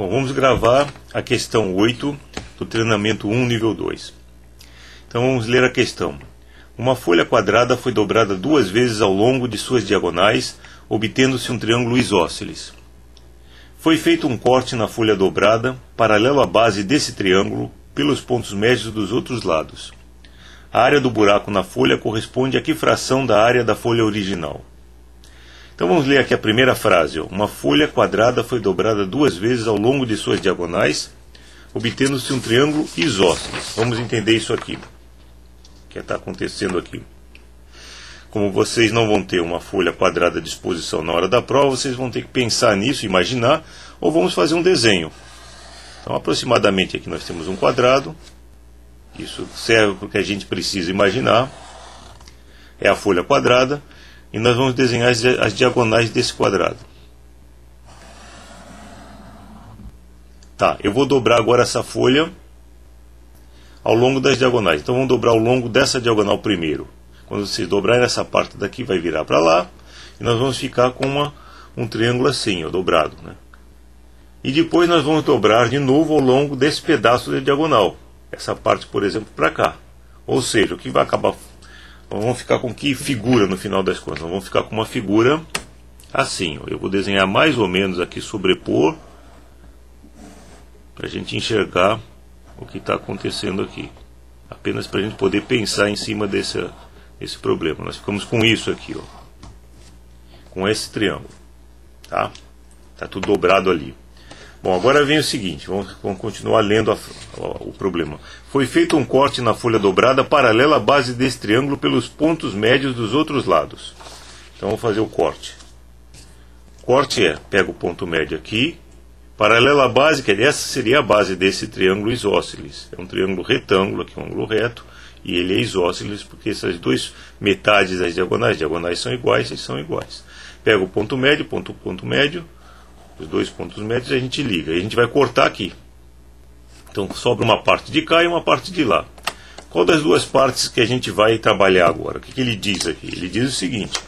Bom, vamos gravar a questão 8 do treinamento 1, nível 2. Então vamos ler a questão. Uma folha quadrada foi dobrada 2 vezes ao longo de suas diagonais, obtendo-se um triângulo isósceles. Foi feito um corte na folha dobrada, paralelo à base desse triângulo, pelos pontos médios dos outros lados. A área do buraco na folha corresponde a que fração da área da folha original? Então vamos ler aqui a primeira frase. Uma folha quadrada foi dobrada 2 vezes ao longo de suas diagonais, obtendo-se um triângulo isósceles. Vamos entender isso aqui. O que está acontecendo aqui? Como vocês não vão ter uma folha quadrada à disposição na hora da prova, vocês vão ter que pensar nisso, imaginar, ou vamos fazer um desenho. Então aproximadamente aqui nós temos um quadrado. Isso serve porque a gente precisa imaginar. É a folha quadrada. E nós vamos desenhar as diagonais desse quadrado. Tá, eu vou dobrar agora essa folha ao longo das diagonais. Então vamos dobrar ao longo dessa diagonal primeiro. Quando vocês dobrarem essa parte daqui, vai virar para lá. E nós vamos ficar com um triângulo assim, ó, dobrado, né? E depois nós vamos dobrar de novo ao longo desse pedaço da diagonal. Essa parte, por exemplo, para cá. Ou seja, o que vai acabar... Vamos ficar com que figura no final das contas? Vamos ficar com uma figura assim. Ó. Eu vou desenhar mais ou menos aqui, sobrepor, para a gente enxergar o que está acontecendo aqui. Apenas para a gente poder pensar em cima desse problema. Nós ficamos com isso aqui, ó, com esse triângulo. Tá? Tá tudo dobrado ali. Bom, agora vem o seguinte, vamos continuar lendo o problema. Foi feito um corte na folha dobrada paralela à base desse triângulo pelos pontos médios dos outros lados. Então vamos fazer o corte. O corte pega o ponto médio aqui, paralelo à base, que essa seria a base desse triângulo isósceles. É um triângulo retângulo, aqui um ângulo reto, e ele é isósceles porque essas duas metades das diagonais são iguais, eles são iguais. Pega o ponto médio, ponto médio, os dois pontos médios, a gente liga. E a gente vai cortar aqui. Então sobra uma parte de cá e uma parte de lá. Qual das duas partes que a gente vai trabalhar agora? O que ele diz aqui? Ele diz o seguinte.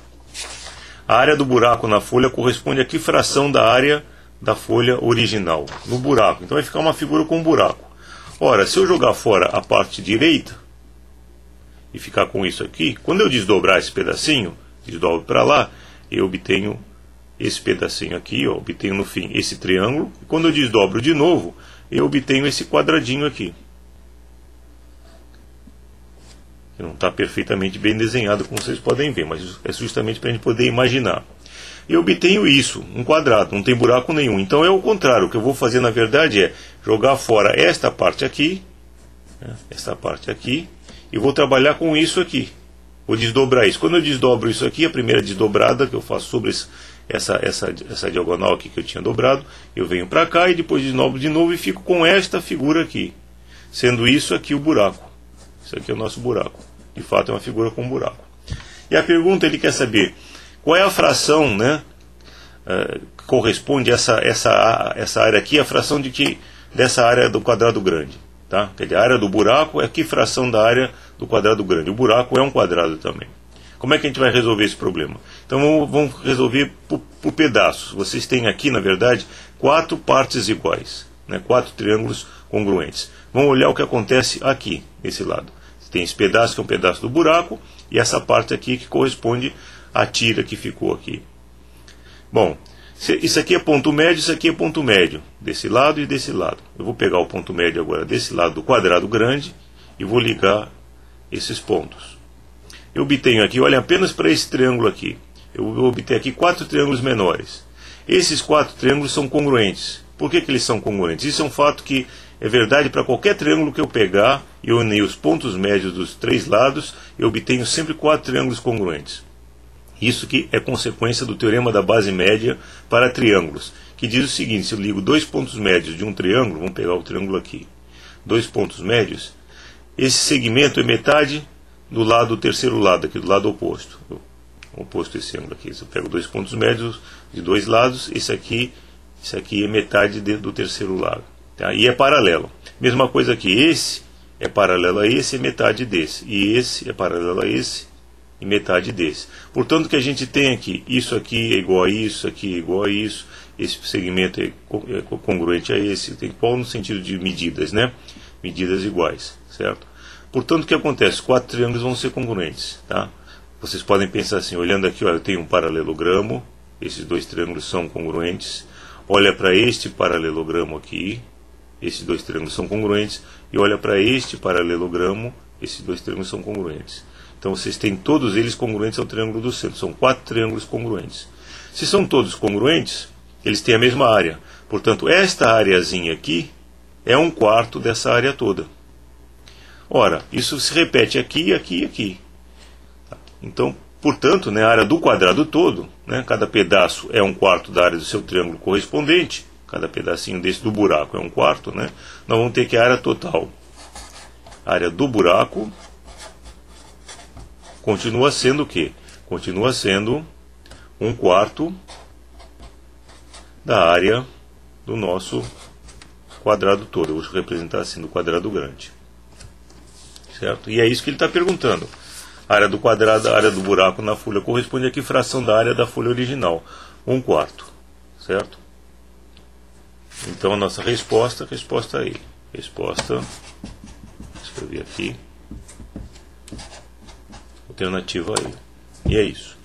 A área do buraco na folha corresponde a que fração da área da folha original? No buraco. Então vai ficar uma figura com um buraco. Ora, se eu jogar fora a parte direita e ficar com isso aqui, quando eu desdobrar esse pedacinho, desdobro para lá, eu obtenho esse pedacinho aqui, ó, obtenho no fim esse triângulo. E quando eu desdobro de novo, eu obtenho esse quadradinho aqui. Que não está perfeitamente bem desenhado, como vocês podem ver, mas é justamente para a gente poder imaginar. Eu obtenho isso, um quadrado, não tem buraco nenhum. Então é o contrário, o que eu vou fazer na verdade é jogar fora esta parte aqui, né, esta parte aqui, e vou trabalhar com isso aqui. Vou desdobrar isso. Quando eu desdobro isso aqui, a primeira desdobrada que eu faço sobre essa diagonal aqui que eu tinha dobrado, eu venho para cá e depois desdobro de novo e fico com esta figura aqui, sendo isso aqui o buraco. Isso aqui é o nosso buraco. De fato é uma figura com um buraco. E a pergunta, ele quer saber qual é a fração, né, que corresponde a essa área aqui, a fração dessa área do quadrado grande. Tá? Quer dizer, a área do buraco é que fração da área do quadrado grande. O buraco é um quadrado também. Como é que a gente vai resolver esse problema? Então vamos resolver por pedaços. Vocês têm aqui, na verdade, 4 partes iguais, né? 4 triângulos congruentes. Vamos olhar o que acontece aqui, nesse lado. Você tem esse pedaço que é um pedaço do buraco, e essa parte aqui que corresponde à tira que ficou aqui. Bom, isso aqui é ponto médio, isso aqui é ponto médio, desse lado e desse lado. Eu vou pegar o ponto médio agora desse lado do quadrado grande e vou ligar esses pontos. Eu obtenho aqui, olha, apenas para esse triângulo aqui, eu vou obter aqui 4 triângulos menores. Esses 4 triângulos são congruentes. Por que eles são congruentes? Isso é um fato que é verdade para qualquer triângulo que eu pegar e unir os pontos médios dos 3 lados, eu obtenho sempre 4 triângulos congruentes. Isso que é consequência do teorema da base média para triângulos, que diz o seguinte: se eu ligo 2 pontos médios de um triângulo, vamos pegar o triângulo aqui, 2 pontos médios, esse segmento é metade do lado do terceiro lado, aqui do lado oposto. Oposto esse ângulo aqui. Eu pego 2 pontos médios de 2 lados, isso aqui é metade do terceiro lado. Tá? E é paralelo. Mesma coisa aqui, esse é paralelo a esse, é metade desse. E esse é paralelo a esse, e metade desse. Portanto, o que a gente tem aqui, isso aqui é igual a isso, aqui é igual a isso, esse segmento é congruente a esse, tem qual no sentido de medidas, né? Medidas iguais, certo? Portanto, o que acontece? 4 triângulos vão ser congruentes, tá? Vocês podem pensar assim, olhando aqui, olha, eu tenho um paralelogramo, esses 2 triângulos são congruentes. Olha para este paralelogramo aqui, esses 2 triângulos são congruentes. E olha para este paralelogramo, esses 2 triângulos são congruentes. Então vocês têm todos eles congruentes ao triângulo do centro. São 4 triângulos congruentes. Se são todos congruentes, eles têm a mesma área. Portanto, esta areazinha aqui é 1/4 dessa área toda. Ora, isso se repete aqui, aqui e aqui. Então, portanto, né, a área do quadrado todo, né, cada pedaço é 1/4 da área do seu triângulo correspondente. Cada pedacinho desse do buraco é 1/4, né? Nós vamos ter que a área total. A área do buraco continua sendo o quê? Continua sendo 1/4 da área do nosso quadrado todo. Eu vou representar assim, do quadrado grande. Certo? E é isso que ele está perguntando. A área do quadrado, a área do buraco na folha corresponde a que fração da área da folha original? 1/4. Certo? Então a nossa resposta aí. Resposta, escrevi aqui, alternativa aí. E é isso.